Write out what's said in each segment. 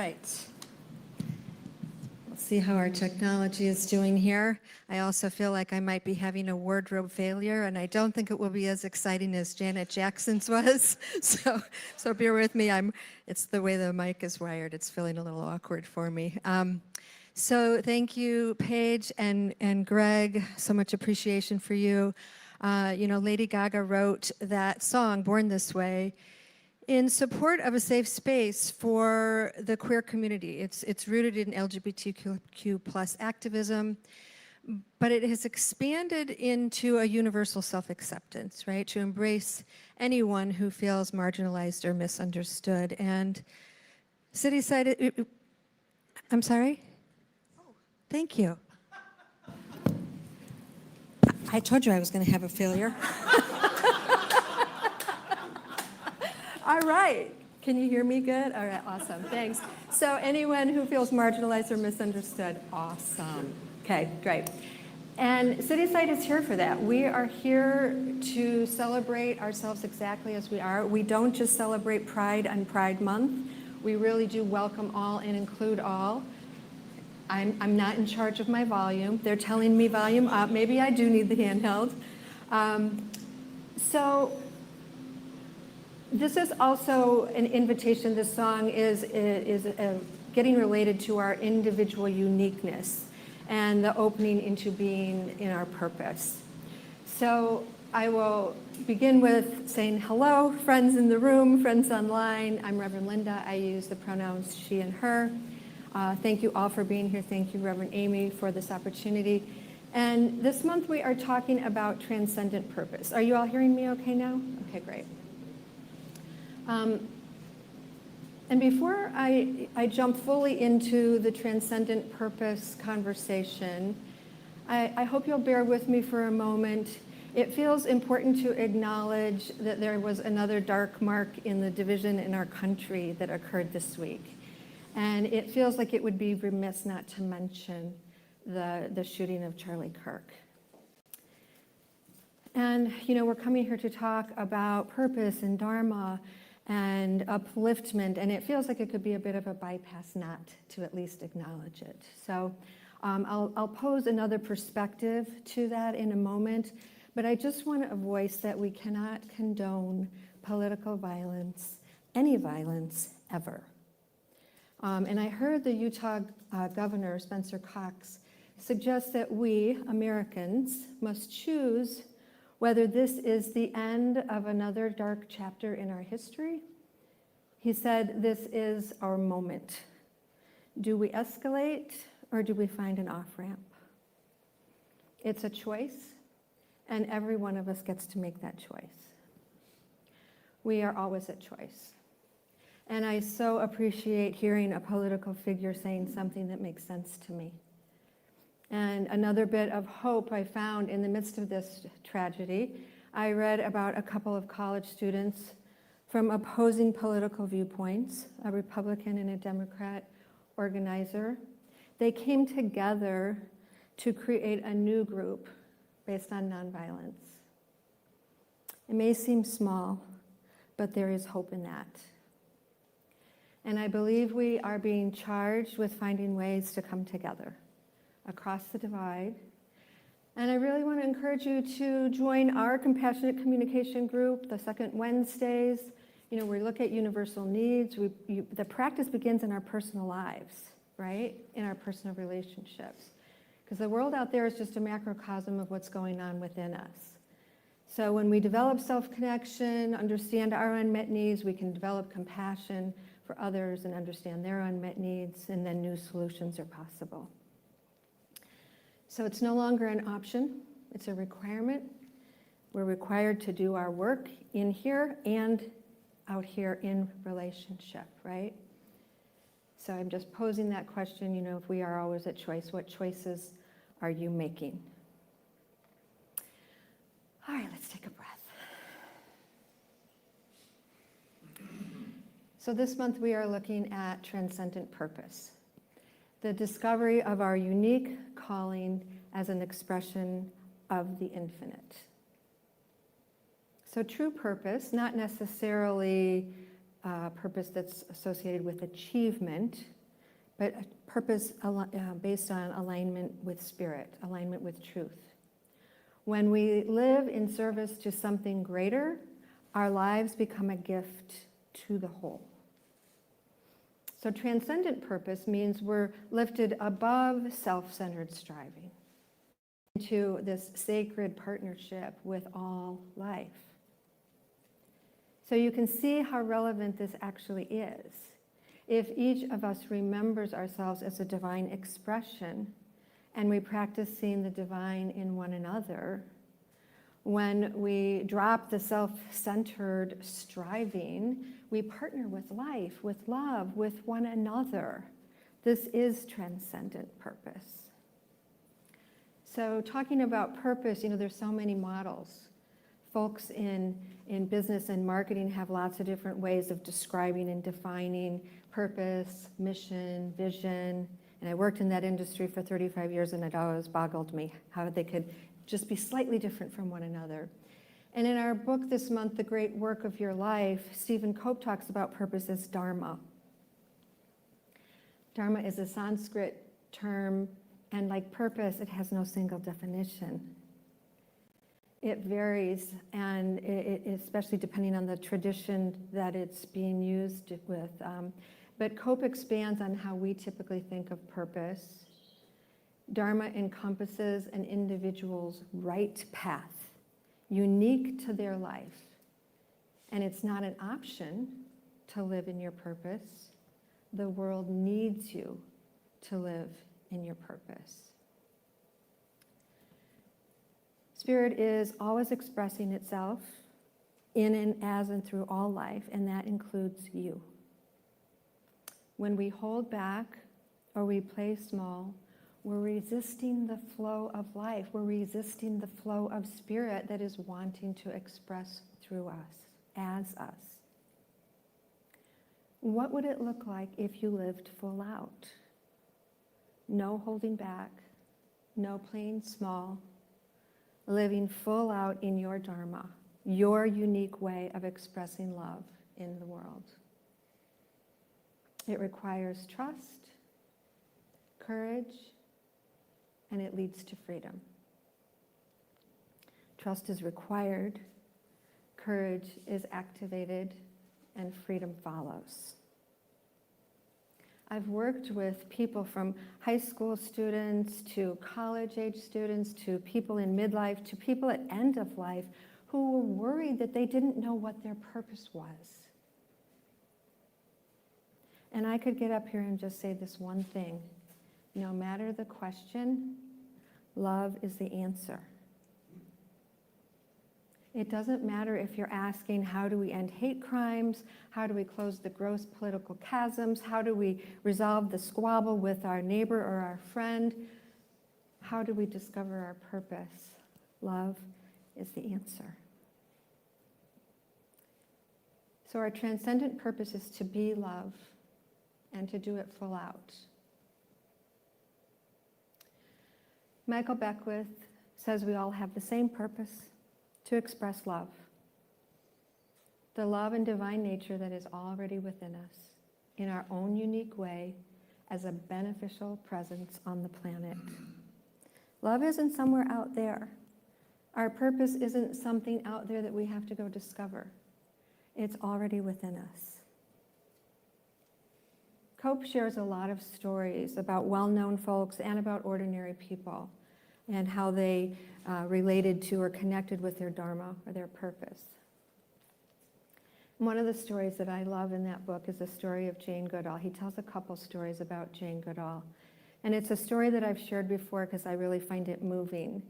right. Let's see how our technology is doing here. I also feel like I might be having a wardrobe failure, and I don't think it will be as exciting as Janet Jackson's was. So bear with me. It's the way the mic is wired. It's feeling a little awkward for me. So thank you, Paige and Greg. So much appreciation for you. Lady Gaga wrote that song, Born This Way, in support of a safe space for the queer community. It's rooted in LGBTQ plus activism, but it has expanded into a universal self-acceptance, right? To embrace anyone who feels marginalized or misunderstood. And Cityside, I'm sorry? Oh, thank you. I told you I was going to have a failure. All right. Can you hear me good? All right, awesome. Thanks. So anyone who feels marginalized or misunderstood, awesome. Okay, great. And Cityside is here for that. We are here to celebrate ourselves exactly as we are. We don't just celebrate Pride on Pride Month. We really do welcome all and include all. I'm not in charge of my volume. They're telling me volume up. Maybe I do need the handheld. So this is also an invitation. This song is getting related to our individual uniqueness and the opening into being in our purpose. So I will begin with saying hello, friends in the room, friends online. I'm Reverend Linda. I use the pronouns she and her. Thank you all for being here. Thank you, Reverend Amy, for this opportunity. And this month we are talking about transcendent purpose. Are you all hearing me okay now? Okay, great. And before I jump fully into the transcendent purpose conversation, I hope you'll bear with me for a moment. It feels important to acknowledge that there was another dark mark in the division in our country that occurred this week. And it feels like it would be remiss not to mention the shooting of Charlie Kirk. And, we're coming here to talk about purpose and dharma and upliftment, and it feels like it could be a bit of a bypass not to at least acknowledge it. So I'll pose another perspective to that in a moment, but I just want to voice that we cannot condone political violence, any violence, ever. And I heard the Utah Governor, Spencer Cox, suggest that we, Americans, must choose whether this is the end of another dark chapter in our history. He said, this is our moment. Do we escalate or do we find an off-ramp? It's a choice, and every one of us gets to make that choice. We are always at choice. And I so appreciate hearing a political figure saying something that makes sense to me. And another bit of hope I found in the midst of this tragedy, I read about a couple of college students from opposing political viewpoints, a Republican and a Democrat organizer. They came together to create a new group based on nonviolence. It may seem small, but there is hope in that. And I believe we are being charged with finding ways to come together across the divide. And I really want to encourage you to join our compassionate communication group, the second Wednesdays. We look at universal needs. The practice begins in our personal lives, right? In our personal relationships. Because the world out there is just a macrocosm of what's going on within us. So when we develop self-connection, understand our unmet needs, we can develop compassion for others and understand their unmet needs, and then new solutions are possible. So it's no longer an option, it's a requirement. We're required to do our work in here and out here in relationship, right? So I'm just posing that question, if we are always at choice, what choices are you making? All right, let's take a breath. So this month we are looking at transcendent purpose, the discovery of our unique calling as an expression of the infinite. So true purpose, not necessarily purpose that's associated with achievement, but a purpose based on alignment with spirit, alignment with truth. When we live in service to something greater, our lives become a gift to the whole. So transcendent purpose means we're lifted above self-centered striving into this sacred partnership with all life. So you can see how relevant this actually is. If each of us remembers ourselves as a divine expression and we practice seeing the divine in one another, when we drop the self-centered striving, we partner with life, with love, with one another. This is transcendent purpose. So talking about purpose, there's so many models. Folks in business and marketing have lots of different ways of describing and defining purpose, mission, vision. And I worked in that industry for 35 years, and it always boggled me how they could just be slightly different from one another. And in our book this month, The Great Work of Your Life, Stephen Cope talks about purpose as dharma. Dharma is a Sanskrit term, and like purpose, it has no single definition. It varies, and especially depending on the tradition that it's being used with. But Cope expands on how we typically think of purpose. Dharma encompasses an individual's right path, unique to their life. And it's not an option to live in your purpose. The world needs you to live in your purpose. Spirit is always expressing itself in and as and through all life, and that includes you. When we hold back or we play small, we're resisting the flow of life. We're resisting the flow of spirit that is wanting to express through us, as us. What would it look like if you lived full out? No holding back, no playing small, living full out in your dharma, your unique way of expressing love in the world. It requires trust, courage, and it leads to freedom. Trust is required, courage is activated, and freedom follows. I've worked with people from high school students to college-age students to people in midlife to people at end of life who were worried that they didn't know what their purpose was. And I could get up here and just say this one thing. No matter the question, love is the answer. It doesn't matter if you're asking, how do we end hate crimes? How do we close the gross political chasms? How do we resolve the squabble with our neighbor or our friend? How do we discover our purpose? Love is the answer. So our transcendent purpose is to be love and to do it full out. Michael Beckwith says we all have the same purpose: to express love. The love and divine nature that is already within us in our own unique way as a beneficial presence on the planet. Love isn't somewhere out there. Our purpose isn't something out there that we have to go discover. It's already within us. Cope shares a lot of stories about well-known folks and about ordinary people and how they related to or connected with their dharma or their purpose. One of the stories that I love in that book is the story of Jane Goodall. He tells a couple stories about Jane Goodall. And it's a story that I've shared before because I really find it moving.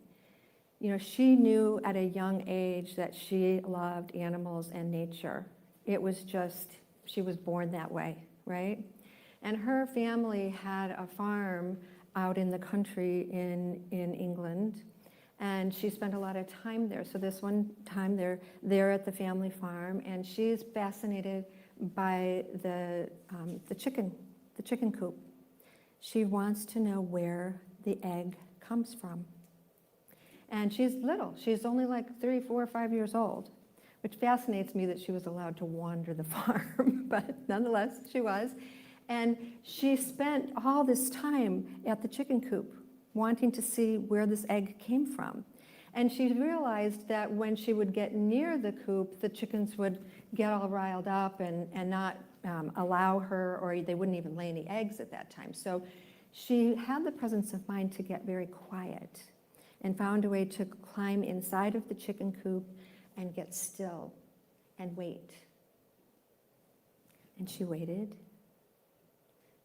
She knew at a young age that she loved animals and nature. It was just, she was born that way, right? And her family had a farm out in the country in England, and she spent a lot of time there. So this one time they're there at the family farm, and she's fascinated by the chicken coop. She wants to know where the egg comes from. And she's little. She's only like 3, 4, 5 years old, which fascinates me that she was allowed to wander the farm, but nonetheless, she was. And she spent all this time at the chicken coop wanting to see where this egg came from. And she realized that when she would get near the coop, the chickens would get all riled up and not allow her, or they wouldn't even lay any eggs at that time. So she had the presence of mind to get very quiet and found a way to climb inside of the chicken coop and get still and wait. And she waited,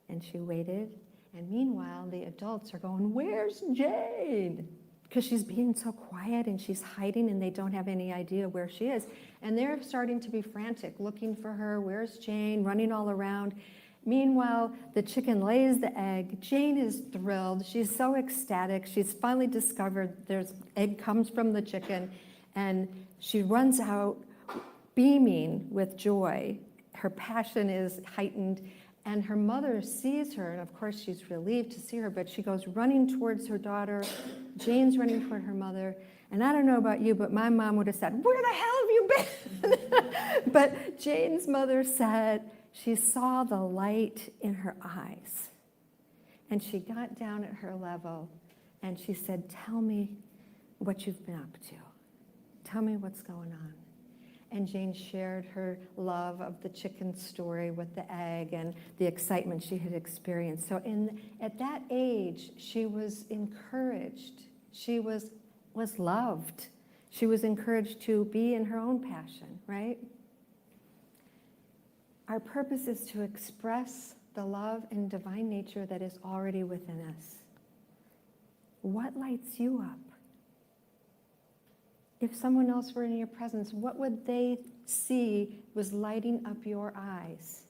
and she waited, and meanwhile the adults are going, "Where's Jane?" Because she's being so quiet and she's hiding and they don't have any idea where she is. And they're starting to be frantic, looking for her. "Where's Jane?" Running all around. Meanwhile, the chicken lays the egg. Jane is thrilled. She's so ecstatic. She's finally discovered there's egg comes from the chicken, and she runs out beaming with joy. Her passion is heightened, and her mother sees her, and of course she's relieved to see her, but she goes running towards her daughter. Jane's running toward her mother, and I don't know about you, but my mom would have said, "Where the hell have you been?" But Jane's mother said she saw the light in her eyes, and she got down at her level, and she said, "Tell me what you've been up to. Tell me what's going on." And Jane shared her love of the chicken story with the egg and the excitement she had experienced. So at that age, she was encouraged. She was loved. She was encouraged to be in her own passion, right? Our purpose is to express the love and divine nature that is already within us. What lights you up? If someone else were in your presence, what would they see was lighting up your eyes?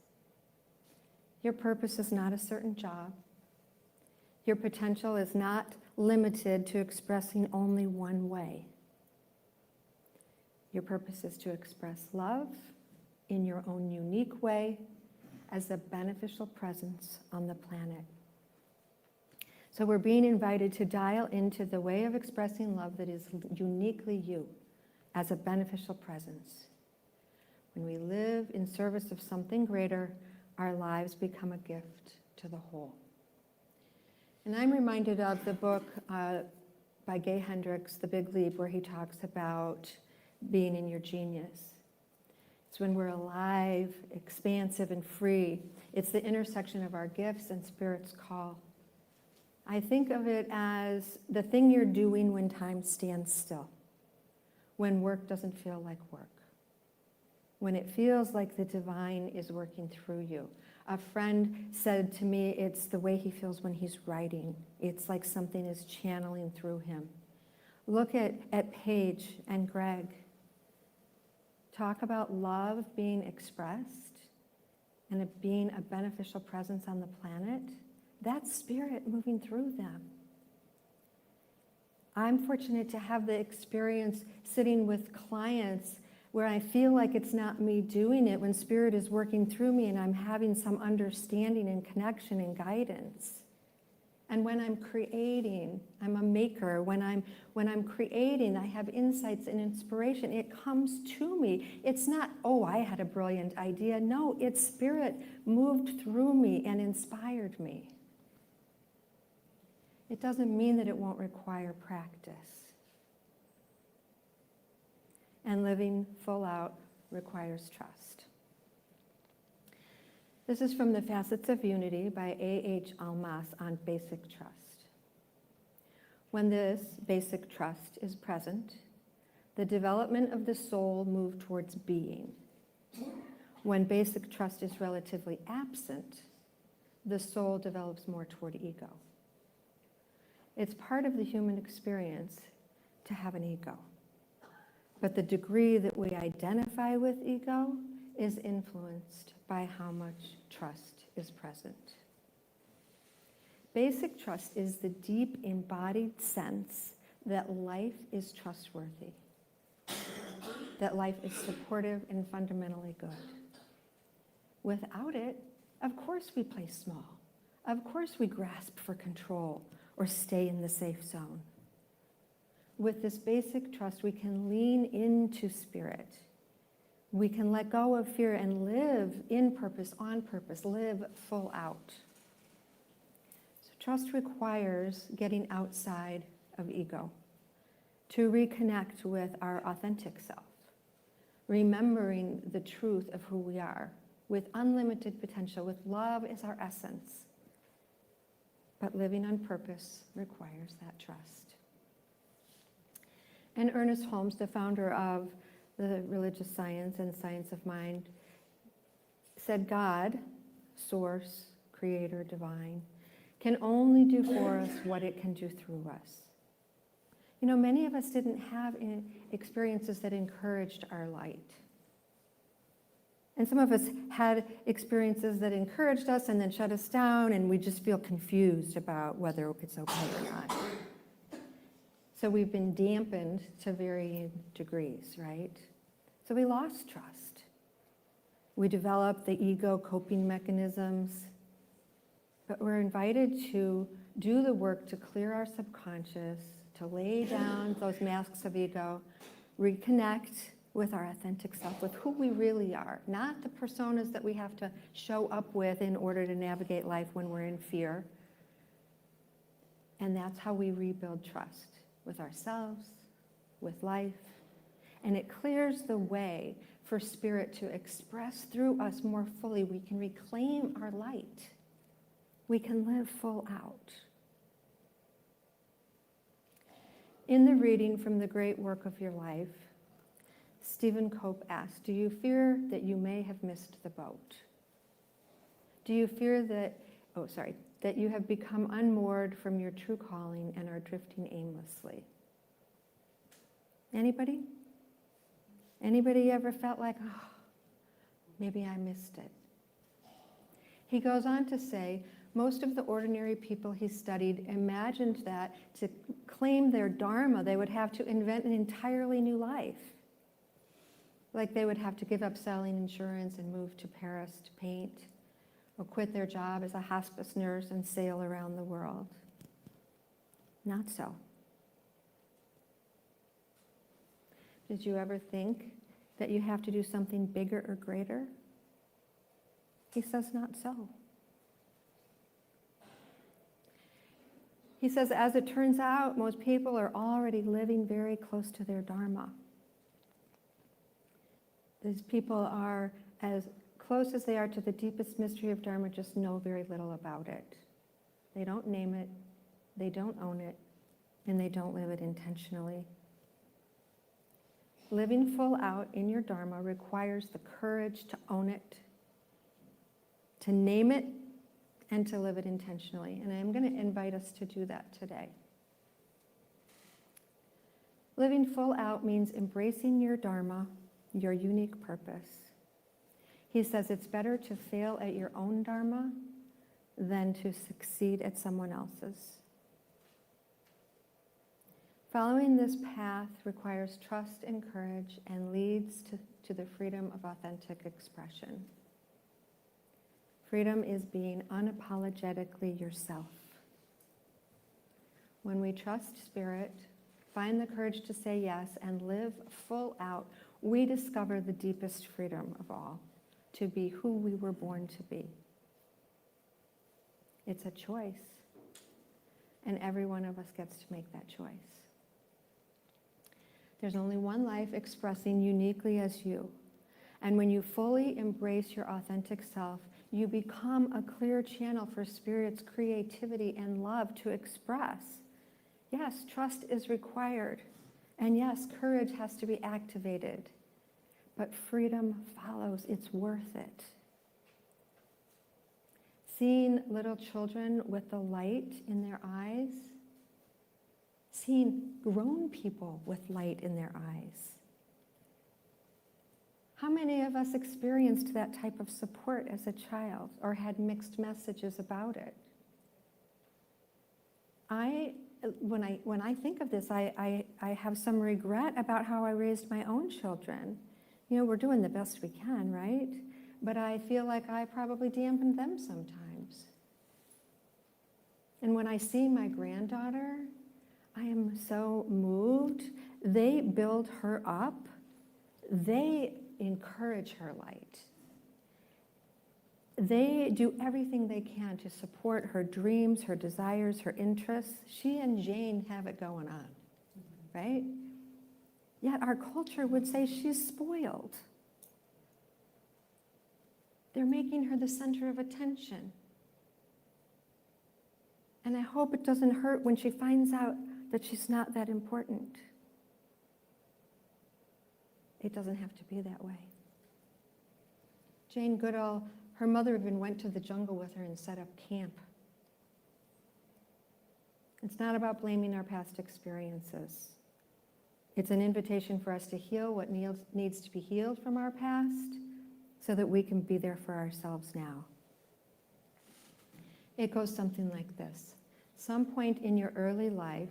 Your purpose is not a certain job. Your potential is not limited to expressing only one way. Your purpose is to express love in your own unique way as a beneficial presence on the planet. So we're being invited to dial into the way of expressing love that is uniquely you as a beneficial presence. When we live in service of something greater, our lives become a gift to the whole. And I'm reminded of the book by Gay Hendricks, The Big Leap, where he talks about being in your genius. It's when we're alive, expansive, and free. It's the intersection of our gifts and Spirit's call. I think of it as the thing you're doing when time stands still, when work doesn't feel like work, when it feels like the divine is working through you. A friend said to me, it's the way he feels when he's writing. It's like something is channeling through him. Look at Paige and Greg. Talk about love being expressed and it being a beneficial presence on the planet. That's Spirit moving through them. I'm fortunate to have the experience sitting with clients where I feel like it's not me doing it, when Spirit is working through me and I'm having some understanding and connection and guidance. And when I'm creating, I'm a maker. When I'm creating, I have insights and inspiration. It comes to me. It's not, oh, I had a brilliant idea. No, it's Spirit moved through me and inspired me. It doesn't mean that it won't require practice. And living full out requires trust. This is from The Facets of Unity by A.H. Almas on basic trust. When this basic trust is present, the development of the soul moves towards being. When basic trust is relatively absent, the soul develops more toward ego. It's part of the human experience to have an ego. But the degree that we identify with ego is influenced by how much trust is present. Basic trust is the deep embodied sense that life is trustworthy, that life is supportive and fundamentally good. Without it, of course we play small. Of course we grasp for control or stay in the safe zone. With this basic trust, we can lean into Spirit. We can let go of fear and live in purpose, on purpose, live full out. So trust requires getting outside of ego to reconnect with our authentic self, remembering the truth of who we are, with unlimited potential, with love as our essence. But living on purpose requires that trust. And Ernest Holmes, the founder of the religious science and science of mind, said God, source, creator, divine, can only do for us what it can do through us. You know, many of us didn't have experiences that encouraged our light. And some of us had experiences that encouraged us and then shut us down, and we just feel confused about whether it's okay or not. So we've been dampened to varying degrees, right? So we lost trust. We developed the ego coping mechanisms, but we're invited to do the work to clear our subconscious, to lay down those masks of ego, reconnect with our authentic self, with who we really are, not the personas that we have to show up with in order to navigate life when we're in fear. And that's how we rebuild trust with ourselves, with life. And it clears the way for spirit to express through us more fully. We can reclaim our light. We can live full out. In the reading from The Great Work of Your Life, Stephen Cope asked, do you fear that you may have missed the boat? Do you fear that you have become unmoored from your true calling and are drifting aimlessly? Anybody? Anybody ever felt like, oh, maybe I missed it? He goes on to say, most of the ordinary people he studied imagined that to claim their dharma, they would have to invent an entirely new life. Like they would have to give up selling insurance and move to Paris to paint, or quit their job as a hospice nurse and sail around the world. Not so. Did you ever think that you have to do something bigger or greater? He says not so. He says, as it turns out, most people are already living very close to their dharma. These people are as close as they are to the deepest mystery of dharma, just know very little about it. They don't name it, they don't own it, and they don't live it intentionally. Living full out in your dharma requires the courage to own it, to name it, and to live it intentionally. And I'm going to invite us to do that today. Living full out means embracing your dharma, your unique purpose. He says it's better to fail at your own dharma than to succeed at someone else's. Following this path requires trust and courage and leads to the freedom of authentic expression. Freedom is being unapologetically yourself. When we trust spirit, find the courage to say yes, and live full out, we discover the deepest freedom of all, to be who we were born to be. It's a choice, and every one of us gets to make that choice. There's only one life expressing uniquely as you, and when you fully embrace your authentic self, you become a clear channel for Spirit's creativity and love to express. Yes, trust is required. And yes, courage has to be activated. But freedom follows. It's worth it. Seeing little children with the light in their eyes, seeing grown people with light in their eyes. How many of us experienced that type of support as a child or had mixed messages about it? When I think of this, I have some regret about how I raised my own children. You know, we're doing the best we can, right? But I feel like I probably dampened them sometimes. And when I see my granddaughter, I am so moved. They build her up. They encourage her light. They do everything they can to support her dreams, her desires, her interests. She and Jane have it going on, right? Yet our culture would say she's spoiled. They're making her the center of attention. And I hope it doesn't hurt when she finds out that she's not that important. It doesn't have to be that way. Jane Goodall, her mother even went to the jungle with her and set up camp. It's not about blaming our past experiences. It's an invitation for us to heal what needs to be healed from our past so that we can be there for ourselves now. It goes something like this. Some point in your early life,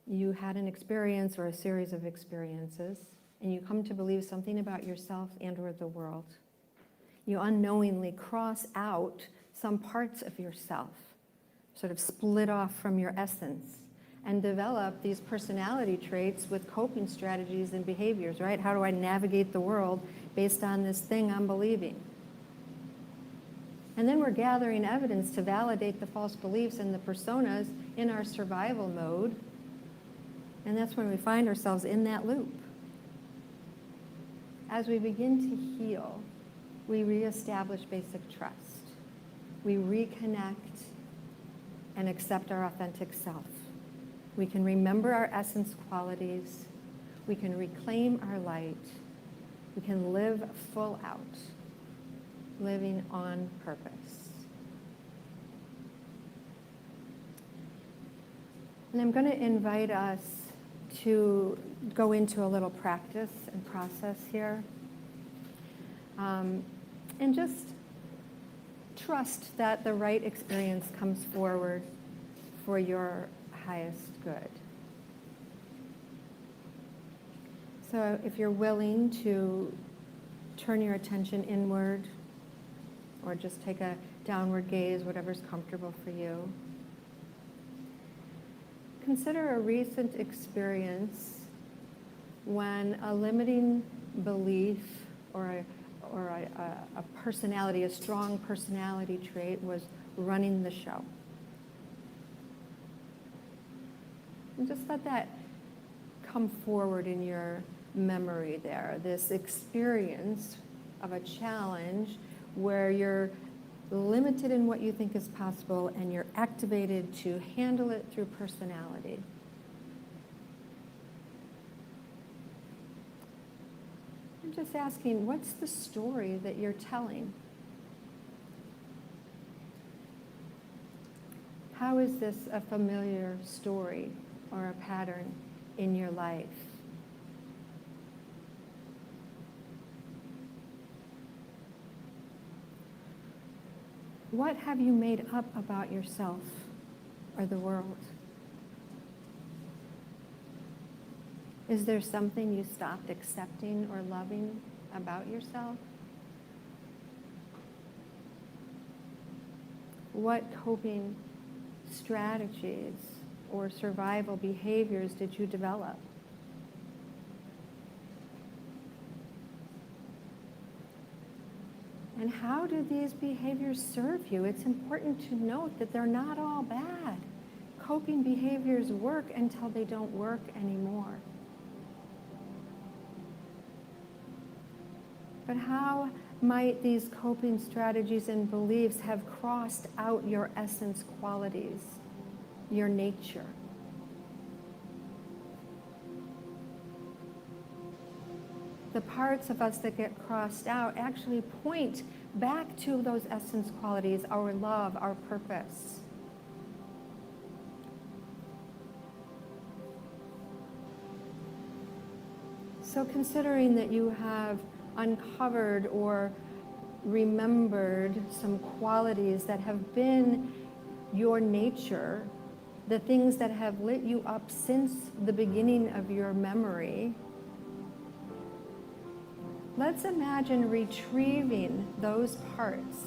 you had an experience or a series of experiences, and you come to believe something about yourself and or the world. You unknowingly cross out some parts of yourself, sort of split off from your essence, and develop these personality traits with coping strategies and behaviors, right? How do I navigate the world based on this thing I'm believing? And then we're gathering evidence to validate the false beliefs and the personas in our survival mode. And that's when we find ourselves in that loop. As we begin to heal, we reestablish basic trust. We reconnect and accept our authentic self. We can remember our essence qualities. We can reclaim our light. We can live full out, living on purpose. And I'm going to invite us to go into a little practice and process here. And just trust that the right experience comes forward for your highest good. So if you're willing to turn your attention inward or just take a downward gaze, whatever's comfortable for you. Consider a recent experience when a limiting belief or a personality, a strong personality trait was running the show. And just let that come forward in your memory there, this experience of a challenge where you're limited in what you think is possible and you're activated to handle it through personality. I'm just asking, what's the story that you're telling? How is this a familiar story or a pattern in your life? What have you made up about yourself or the world? Is there something you stopped accepting or loving about yourself? What coping strategies or survival behaviors did you develop? And how do these behaviors serve you? It's important to note that they're not all bad. Coping behaviors work until they don't work anymore. But how might these coping strategies and beliefs have crossed out your essence qualities, your nature? The parts of us that get crossed out actually point back to those essence qualities, our love, our purpose. So considering that you have uncovered or remembered some qualities that have been your nature, the things that have lit you up since the beginning of your memory, let's imagine retrieving those parts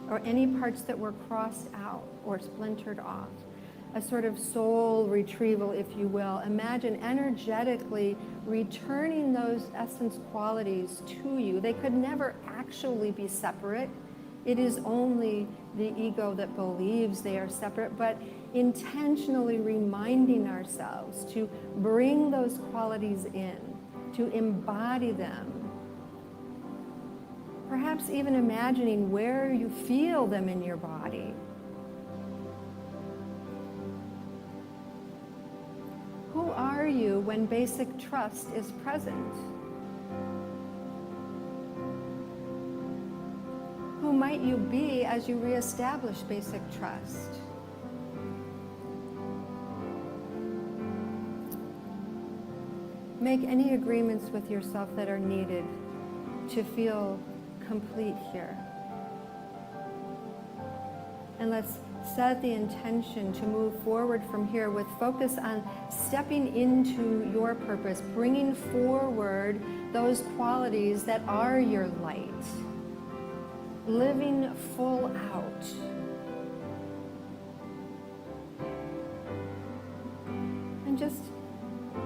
or any parts that were crossed out or splintered off. a sort of soul retrieval, if you will. Imagine energetically returning those essence qualities to you. They could never actually be separate. It is only the ego that believes they are separate, but intentionally reminding ourselves to bring those qualities in, to embody them. Perhaps even imagining where you feel them in your body. Who are you when basic trust is present? Who might you be as you reestablish basic trust? Make any agreements with yourself that are needed to feel complete here. And let's set the intention to move forward from here with focus on stepping into your purpose, bringing forward those qualities that are your light, living full out. And just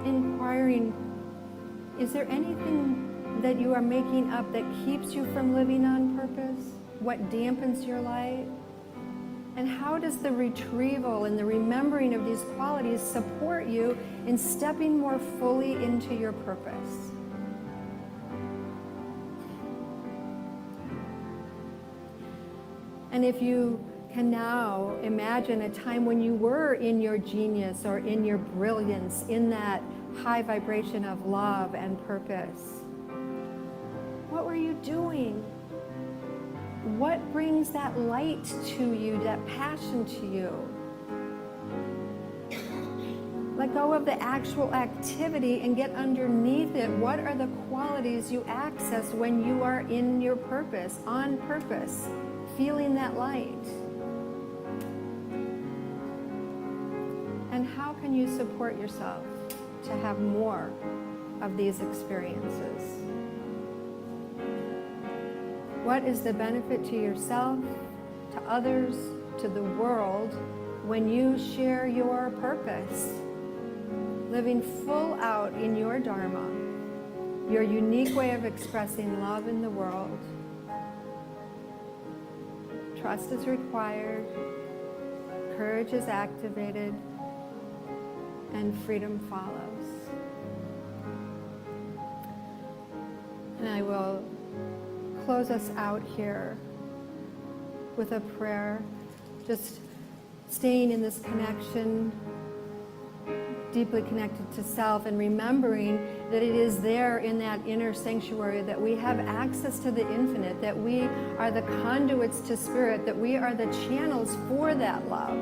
inquiring, is there anything that you are making up that keeps you from living on purpose? What dampens your light? And how does the retrieval and the remembering of these qualities support you in stepping more fully into your purpose? And if you can now imagine a time when you were in your genius or in your brilliance, in that high vibration of love and purpose, what were you doing? What brings that light to you, that passion to you? Let go of the actual activity and get underneath it. What are the qualities you access when you are in your purpose, on purpose, feeling that light? And how can you support yourself to have more of these experiences? What is the benefit to yourself, to others, to the world when you share your purpose? Living full out in your dharma, your unique way of expressing love in the world. Trust is required, courage is activated, and freedom follows. And I will close us out here with a prayer, just staying in this connection, deeply connected to self, and remembering that it is there in that inner sanctuary that we have access to the infinite, that we are the conduits to spirit, that we are the channels for that love,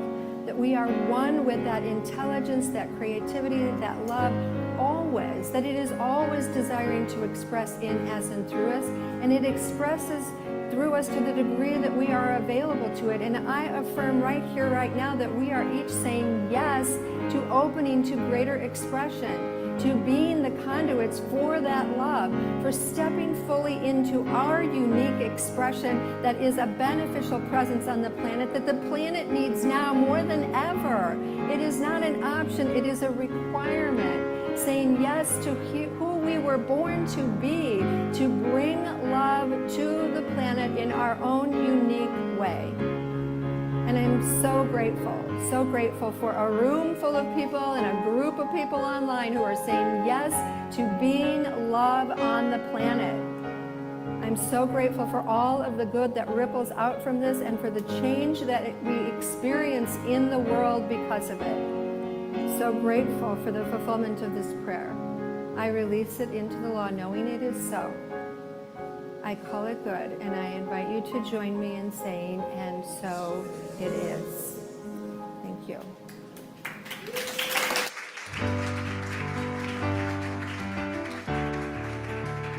that we are one with that intelligence, that creativity, that love, always, that it is always desiring to express in us and through us, and it expresses through us to the degree that we are available to it. And I affirm right here, right now, that we are each saying yes to opening to greater expression, to being the conduits for that love, for stepping fully into our unique expression that is a beneficial presence on the planet, that the planet needs now more than ever. It is not an option, it is a requirement. Saying yes to who we were born to be, to bring love to the planet in our own unique way. And I'm so grateful for a room full of people and a group of people online who are saying yes to being love on the planet. I'm so grateful for all of the good that ripples out from this and for the change that we experience in the world because of it. So grateful for the fulfillment of this prayer. I release it into the law knowing it is so. I call it good, and I invite you to join me in saying, and so it is. Thank you.